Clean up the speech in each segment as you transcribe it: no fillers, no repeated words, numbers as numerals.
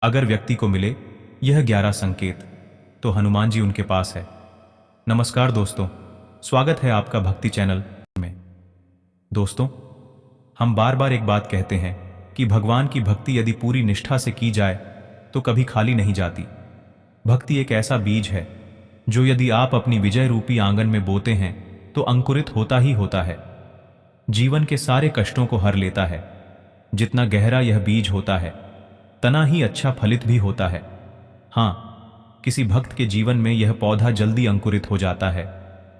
अगर व्यक्ति को मिले यह 11 संकेत, तो हनुमान जी उनके पास है। नमस्कार दोस्तों, स्वागत है आपका भक्ति चैनल में। दोस्तों, हम बार बार एक बात कहते हैं कि भगवान की भक्ति यदि पूरी निष्ठा से की जाए तो कभी खाली नहीं जाती। भक्ति एक ऐसा बीज है जो यदि आप अपनी विजय रूपी आंगन में बोते हैं तो अंकुरित होता ही होता है। जीवन के सारे कष्टों को हर लेता है। जितना गहरा यह बीज होता है, तना ही अच्छा फलित भी होता है। हाँ, किसी भक्त के जीवन में यह पौधा जल्दी अंकुरित हो जाता है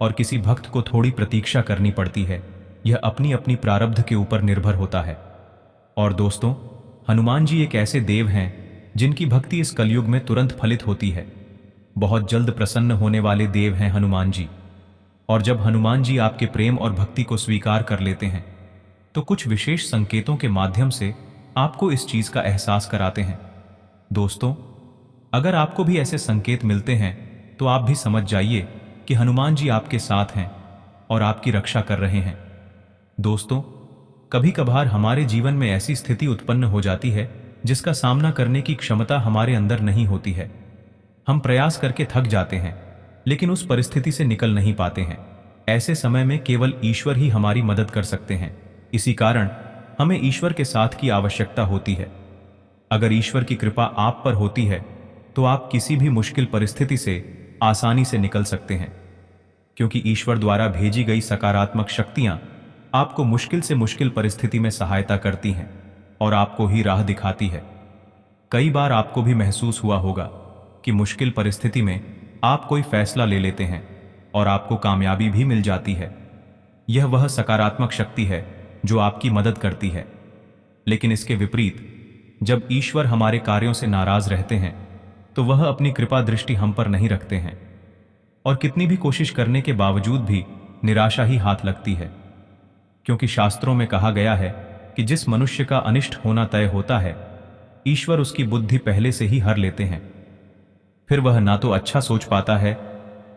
और किसी भक्त को थोड़ी प्रतीक्षा करनी पड़ती है। यह अपनी अपनी प्रारब्ध के ऊपर निर्भर होता है। और दोस्तों, हनुमान जी एक ऐसे देव हैं जिनकी भक्ति इस कलयुग में तुरंत फलित होती है। बहुत जल्द प्रसन्न होने वाले देव हैं हनुमान जी। और जब हनुमान जी आपके प्रेम और भक्ति को स्वीकार कर लेते हैं तो कुछ विशेष संकेतों के माध्यम से आपको इस चीज का एहसास कराते हैं। दोस्तों, अगर आपको भी ऐसे संकेत मिलते हैं तो आप भी समझ जाइए कि हनुमान जी आपके साथ हैं और आपकी रक्षा कर रहे हैं। दोस्तों, कभी कभार हमारे जीवन में ऐसी स्थिति उत्पन्न हो जाती है जिसका सामना करने की क्षमता हमारे अंदर नहीं होती है। हम प्रयास करके थक जाते हैं लेकिन उस परिस्थिति से निकल नहीं पाते हैं। ऐसे समय में केवल ईश्वर ही हमारी मदद कर सकते हैं। इसी कारण हमें ईश्वर के साथ की आवश्यकता होती है। अगर ईश्वर की कृपा आप पर होती है तो आप किसी भी मुश्किल परिस्थिति से आसानी से निकल सकते हैं, क्योंकि ईश्वर द्वारा भेजी गई सकारात्मक शक्तियां आपको मुश्किल से मुश्किल परिस्थिति में सहायता करती हैं और आपको ही राह दिखाती है। कई बार आपको भी महसूस हुआ होगा कि मुश्किल परिस्थिति में आप कोई फैसला ले लेते हैं और आपको कामयाबी भी मिल जाती है। यह वह सकारात्मक शक्ति है जो आपकी मदद करती है। लेकिन इसके विपरीत, जब ईश्वर हमारे कार्यों से नाराज रहते हैं तो वह अपनी कृपा दृष्टि हम पर नहीं रखते हैं और कितनी भी कोशिश करने के बावजूद भी निराशा ही हाथ लगती है। क्योंकि शास्त्रों में कहा गया है कि जिस मनुष्य का अनिष्ट होना तय होता है, ईश्वर उसकी बुद्धि पहले से ही हर लेते हैं। फिर वह ना तो अच्छा सोच पाता है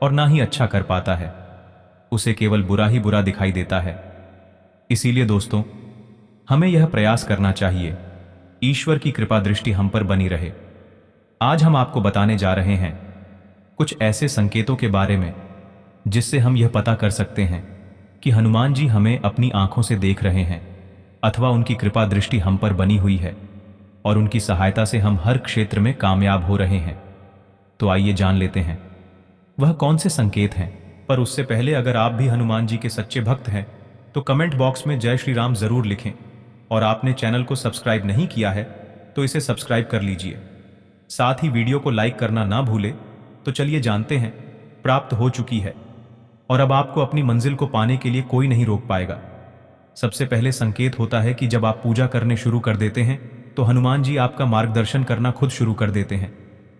और ना ही अच्छा कर पाता है। उसे केवल बुरा ही बुरा दिखाई देता है। इसीलिए दोस्तों, हमें यह प्रयास करना चाहिए ईश्वर की कृपा दृष्टि हम पर बनी रहे। आज हम आपको बताने जा रहे हैं कुछ ऐसे संकेतों के बारे में जिससे हम यह पता कर सकते हैं कि हनुमान जी हमें अपनी आंखों से देख रहे हैं अथवा उनकी कृपा दृष्टि हम पर बनी हुई है और उनकी सहायता से हम हर क्षेत्र में कामयाब हो रहे हैं। तो आइए जान लेते हैं वह कौन से संकेत हैं। पर उससे पहले, अगर आप भी हनुमान जी के सच्चे भक्त हैं तो कमेंट बॉक्स में जय श्री राम जरूर लिखें। और आपने चैनल को सब्सक्राइब नहीं किया है तो इसे सब्सक्राइब कर लीजिए। साथ ही वीडियो को लाइक करना ना भूले। तो चलिए जानते हैं। प्राप्त हो चुकी है और अब आपको अपनी मंजिल को पाने के लिए कोई नहीं रोक पाएगा। सबसे पहले संकेत होता है कि जब आप पूजा करने शुरू कर देते हैं तो हनुमान जी आपका मार्गदर्शन करना खुद शुरू कर देते हैं।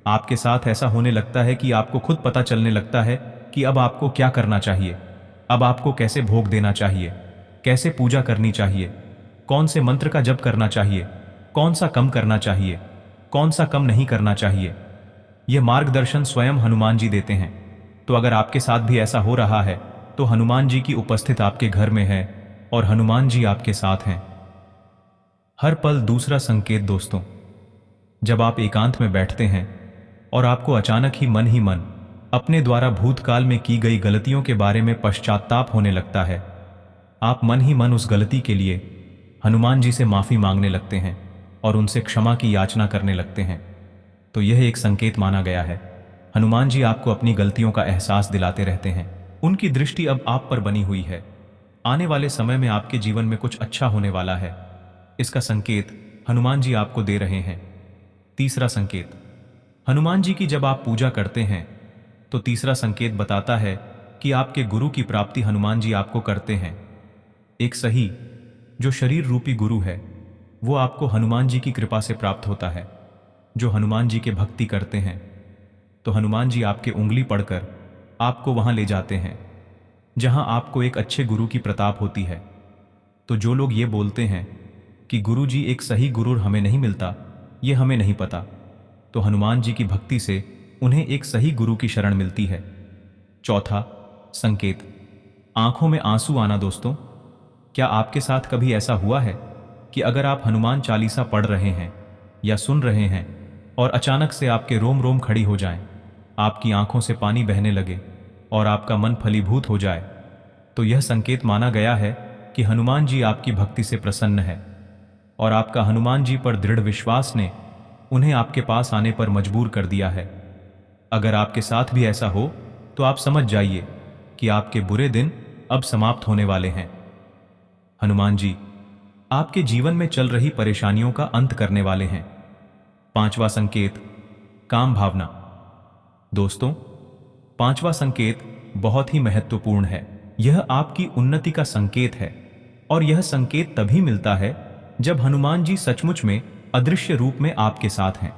आपके साथ ऐसा होने लगता है कि आपको खुद पता चलने लगता है कि अब आपको क्या करना चाहिए, अब आपको कैसे भोग देना चाहिए, कैसे पूजा करनी चाहिए, कौन से मंत्र का जप करना चाहिए, कौन सा कम करना चाहिए, कौन सा कम नहीं करना चाहिए। यह मार्गदर्शन स्वयं हनुमान जी देते हैं। तो अगर आपके साथ भी ऐसा हो रहा है तो हनुमान जी की उपस्थित आपके घर में है और हनुमान जी आपके साथ हैं हर पल। दूसरा संकेत दोस्तों, जब आप एकांत में बैठते हैं और आपको अचानक ही मन अपने द्वारा भूतकाल में की गई गलतियों के बारे में पश्चाताप होने लगता है। आप मन ही मन उस गलती के लिए हनुमान जी से माफी मांगने लगते हैं और उनसे क्षमा की याचना करने लगते हैं। तो यह एक संकेत माना गया है। हनुमान जी आपको अपनी गलतियों का एहसास दिलाते रहते हैं। उनकी दृष्टि अब आप पर बनी हुई है। आने वाले समय में आपके जीवन में कुछ अच्छा होने वाला है, इसका संकेत हनुमान जी आपको दे रहे हैं। तीसरा संकेत, हनुमान जी की जब आप पूजा करते हैं तो तीसरा संकेत बताता है कि आपके गुरु की प्राप्ति हनुमान जी आपको करते हैं। एक सही जो शरीर रूपी गुरु है वो आपको हनुमान जी की कृपा से प्राप्त होता है। जो हनुमान जी के भक्ति करते हैं तो हनुमान जी आपके उंगली पड़कर आपको वहां ले जाते हैं जहां आपको एक अच्छे गुरु की प्रताप होती है। तो जो लोग ये बोलते हैं कि गुरु जी एक सही गुरु हमें नहीं मिलता, ये हमें नहीं पता, तो हनुमान जी की भक्ति से उन्हें एक सही गुरु की शरण मिलती है। चौथा संकेत, आंखों में आंसू आना। दोस्तों, क्या आपके साथ कभी ऐसा हुआ है कि अगर आप हनुमान चालीसा पढ़ रहे हैं या सुन रहे हैं और अचानक से आपके रोम रोम खड़ी हो जाएं, आपकी आंखों से पानी बहने लगे और आपका मन फलीभूत हो जाए, तो यह संकेत माना गया है कि हनुमान जी आपकी भक्ति से प्रसन्न है और आपका हनुमान जी पर दृढ़ विश्वास ने उन्हें आपके पास आने पर मजबूर कर दिया है। अगर आपके साथ भी ऐसा हो तो आप समझ जाइए कि आपके बुरे दिन अब समाप्त होने वाले हैं। हनुमान जी आपके जीवन में चल रही परेशानियों का अंत करने वाले हैं। पांचवा संकेत, काम भावना। दोस्तों, पांचवा संकेत बहुत ही महत्वपूर्ण है। यह आपकी उन्नति का संकेत है और यह संकेत तभी मिलता है जब हनुमान जी सचमुच में अदृश्य रूप में आपके साथ हैं।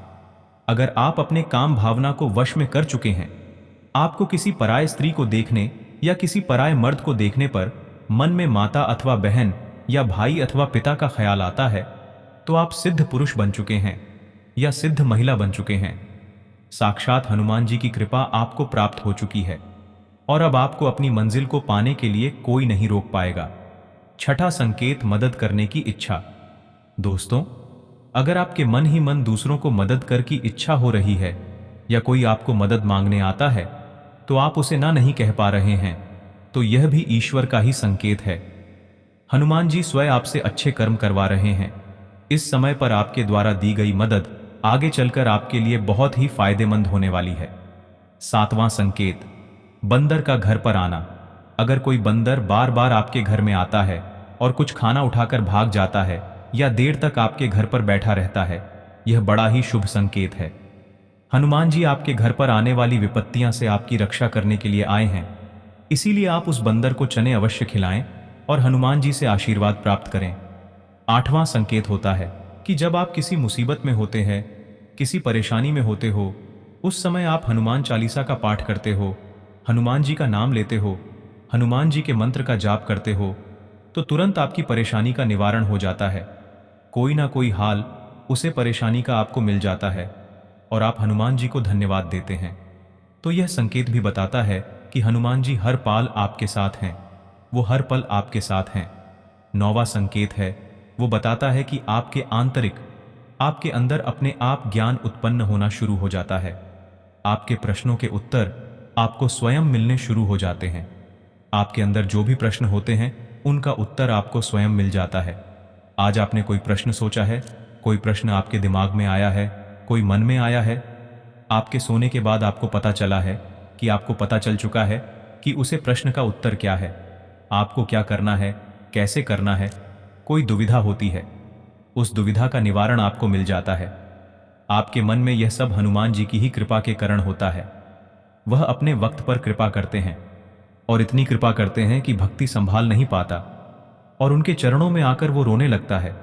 अगर आप अपने काम भावना को वश में कर चुके हैं, आपको किसी पराय स्त्री को देखने या किसी पराय मर्द को देखने पर मन में माता अथवा बहन या भाई अथवा पिता का ख्याल आता है, तो आप सिद्ध पुरुष बन चुके हैं या सिद्ध महिला बन चुके हैं। साक्षात हनुमान जी की कृपा आपको प्राप्त हो चुकी है और अब आपको अपनी मंजिल को पाने के लिए कोई नहीं रोक पाएगा। छठा संकेत, मदद करने की इच्छा। दोस्तों, अगर आपके मन ही मन दूसरों को मदद कर की इच्छा हो रही है या कोई आपको मदद मांगने आता है तो आप उसे ना नहीं कह पा रहे हैं, तो यह भी ईश्वर का ही संकेत है। हनुमान जी स्वयं आपसे अच्छे कर्म करवा रहे हैं। इस समय पर आपके द्वारा दी गई मदद आगे चलकर आपके लिए बहुत ही फायदेमंद होने वाली है। सातवां संकेत, बंदर का घर पर आना। अगर कोई बंदर बार बार आपके घर में आता है और कुछ खाना उठाकर भाग जाता है या देर तक आपके घर पर बैठा रहता है, यह बड़ा ही शुभ संकेत है। हनुमान जी आपके घर पर आने वाली विपत्तियां से आपकी रक्षा करने के लिए आए हैं, इसीलिए आप उस बंदर को चने अवश्य खिलाएं और हनुमान जी से आशीर्वाद प्राप्त करें। आठवां संकेत होता है कि जब आप किसी मुसीबत में होते हैं, किसी परेशानी में होते हो, उस समय आप हनुमान चालीसा का पाठ करते हो, हनुमान जी का नाम लेते हो, हनुमान जी के मंत्र का जाप करते हो, तो तुरंत आपकी परेशानी का निवारण हो जाता है। कोई ना कोई हाल उसे परेशानी का आपको मिल जाता है और आप हनुमान जी को धन्यवाद देते हैं। तो यह संकेत भी बताता है कि हनुमान जी हर पाल आपके साथ हैं, वो हर पल आपके साथ हैं। नौवां संकेत है, वो बताता है कि आपके आंतरिक, आपके अंदर अपने आप ज्ञान उत्पन्न होना शुरू हो जाता है। आपके प्रश्नों के उत्तर आपको स्वयं मिलने शुरू हो जाते हैं। आपके अंदर जो भी प्रश्न होते हैं उनका उत्तर आपको स्वयं मिल जाता है। आज आपने कोई प्रश्न सोचा है, कोई प्रश्न आपके दिमाग में आया है, कोई मन में आया है, आपके सोने के बाद आपको पता चला है कि आपको पता चल चुका है कि उसे प्रश्न का उत्तर क्या है, आपको क्या करना है, कैसे करना है। कोई दुविधा होती है, उस दुविधा का निवारण आपको मिल जाता है। आपके मन में यह सब हनुमान जी की ही कृपा के कारण होता है। वह अपने वक्त पर कृपा करते हैं और इतनी कृपा करते हैं कि भक्ति संभाल नहीं पाता और उनके चरणों में आकर वो रोने लगता है,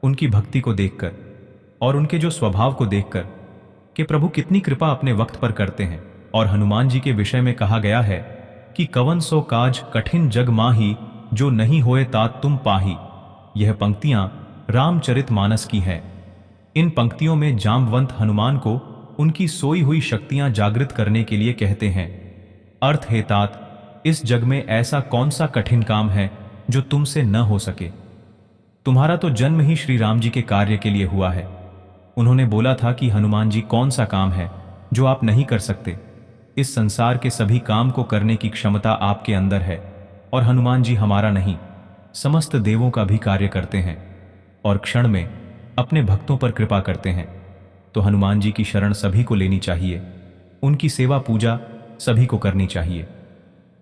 उनकी भक्ति को देखकर और उनके जो स्वभाव को देखकर कि प्रभु कितनी कृपा अपने वक्त पर करते हैं। और हनुमान जी के विषय में कहा गया है कि कवन सो काज कठिन जग माही, जो नहीं होए तात तुम पाही। यह पंक्तियां रामचरितमानस की हैं। इन पंक्तियों में जाम्बवंत हनुमान को उनकी सोई हुई शक्तियां जागृत करने के लिए कहते हैं। अर्थ है, तात, इस जग में ऐसा कौन सा कठिन काम है जो तुमसे न हो सके। तुम्हारा तो जन्म ही श्री राम जी के कार्य के लिए हुआ है। उन्होंने बोला था कि हनुमान जी कौन सा काम है जो आप नहीं कर सकते। इस संसार के सभी काम को करने की क्षमता आपके अंदर है और हनुमान जी हमारा नहीं, समस्त देवों का भी कार्य करते हैं और क्षण में अपने भक्तों पर कृपा करते हैं। तो हनुमान जी की शरण सभी को लेनी चाहिए, उनकी सेवा पूजा सभी को करनी चाहिए।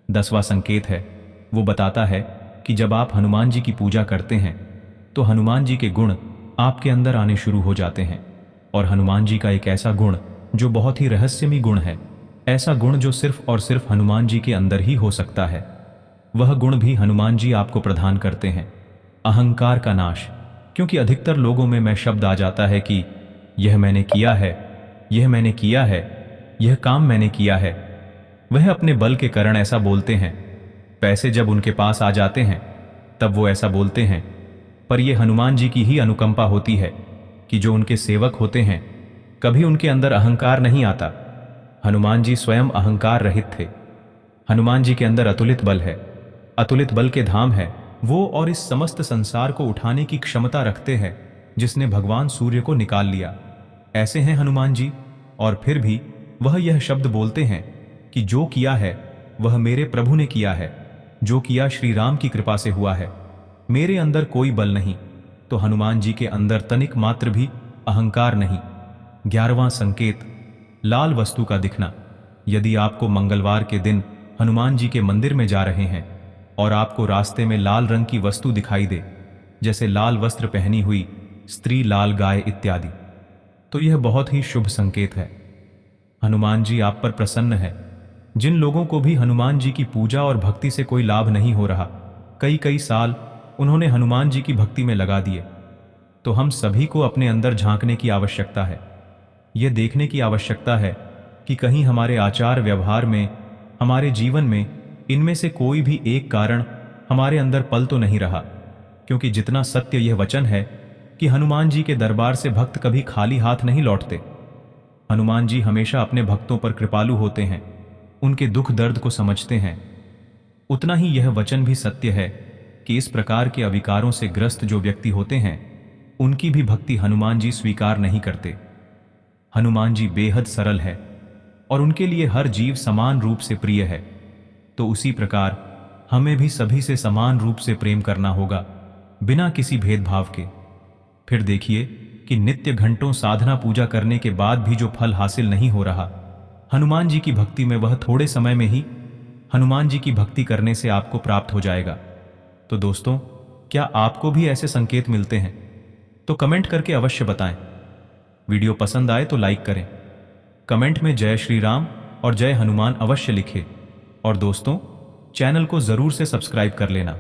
10वां संकेत है, वो बताता है कि जब आप हनुमान जी की पूजा करते हैं तो हनुमान जी के गुण आपके अंदर आने शुरू हो जाते हैं। और हनुमान जी का एक ऐसा गुण जो बहुत ही रहस्यमय गुण है, ऐसा गुण जो सिर्फ और सिर्फ हनुमान जी के अंदर ही हो सकता है, वह गुण भी हनुमान जी आपको प्रदान करते हैं, अहंकार का नाश। क्योंकि अधिकतर लोगों में मैं शब्द आ जाता है कि यह मैंने किया है, यह मैंने किया है, यह काम मैंने किया है। वह अपने बल के कारण ऐसा बोलते हैं। पैसे जब उनके पास आ जाते हैं तब वो ऐसा बोलते हैं, पर यह हनुमान जी की ही अनुकंपा होती है कि जो उनके सेवक होते हैं कभी उनके अंदर अहंकार नहीं आता। हनुमान जी स्वयं अहंकार रहित थे। हनुमान जी के अंदर अतुलित बल है, अतुलित बल के धाम है वो, और इस समस्त संसार को उठाने की क्षमता रखते हैं जिसने भगवान सूर्य को निकाल लिया। ऐसे हैं हनुमान जी, और फिर भी वह यह शब्द बोलते हैं कि जो किया है वह मेरे प्रभु ने किया है, जो किया श्री राम की कृपा से हुआ है, मेरे अंदर कोई बल नहीं। तो हनुमान जी के अंदर तनिक मात्र भी अहंकार नहीं। 11वां संकेत, लाल वस्तु का दिखना। यदि आपको मंगलवार के दिन हनुमान जी के मंदिर में जा रहे हैं और आपको रास्ते में लाल रंग की वस्तु दिखाई दे, जैसे लाल वस्त्र पहनी हुई स्त्री, लाल गाय इत्यादि, तो यह बहुत ही शुभ संकेत है। हनुमान जी आप पर प्रसन्न है। जिन लोगों को भी हनुमान जी की पूजा और भक्ति से कोई लाभ नहीं हो रहा, कई कई साल उन्होंने हनुमान जी की भक्ति में लगा दिए, तो हम सभी को अपने अंदर झांकने की आवश्यकता है। यह देखने की आवश्यकता है कि कहीं हमारे आचार व्यवहार में, हमारे जीवन में इनमें से कोई भी एक कारण हमारे अंदर पल तो नहीं रहा। क्योंकि जितना सत्य यह वचन है कि हनुमान जी के दरबार से भक्त कभी खाली हाथ नहीं लौटते। हनुमान जी हमेशा अपने भक्तों पर कृपालु होते हैं, उनके दुख दर्द को समझते हैं। उतना ही यह वचन भी सत्य है कि इस प्रकार के अविकारों से ग्रस्त जो व्यक्ति होते हैं, उनकी भी भक्ति हनुमान जी स्वीकार नहीं करते। हनुमान जी बेहद सरल है और उनके लिए हर जीव समान रूप से प्रिय है। तो उसी प्रकार हमें भी सभी से समान रूप से प्रेम करना होगा, बिना किसी भेदभाव के। फिर देखिए कि नित्य घंटों साधना पूजा करने के बाद भी जो फल हासिल नहीं हो रहा, हनुमान जी की भक्ति में वह थोड़े समय में ही हनुमान जी की भक्ति करने से आपको प्राप्त हो जाएगा। तो दोस्तों, क्या आपको भी ऐसे संकेत मिलते हैं? तो कमेंट करके अवश्य बताएं। वीडियो पसंद आए तो लाइक करें, कमेंट में जय श्री राम और जय हनुमान अवश्य लिखें, और दोस्तों, चैनल को जरूर से सब्सक्राइब कर लेना।